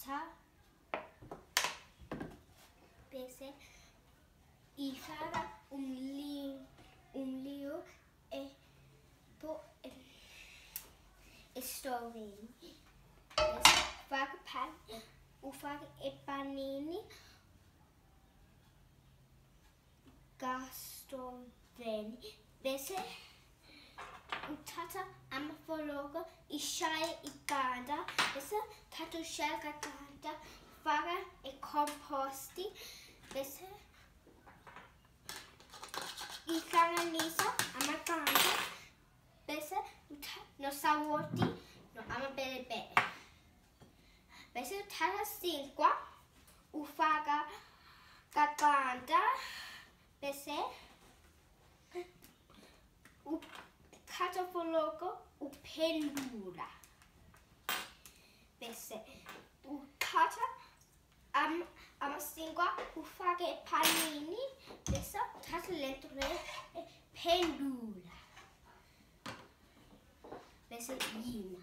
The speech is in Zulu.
uthatha bese ifaka umlilo estovini. Bese ufake epanini kastovini. Bese uthatha amafologo ishaye iqanda. Bese uthatha ushaye iqanda faka ecomposti. Bese ihlanganisa amaqanda. Bese nosawoti amapelepele. Bese uthatha sinkwa ufaka kaqanda. Bese ukhatha ufologo uphendula. Bese uthatha amasinkwa ufake ephanini. Bese uthatha lento phendula. Bese yima.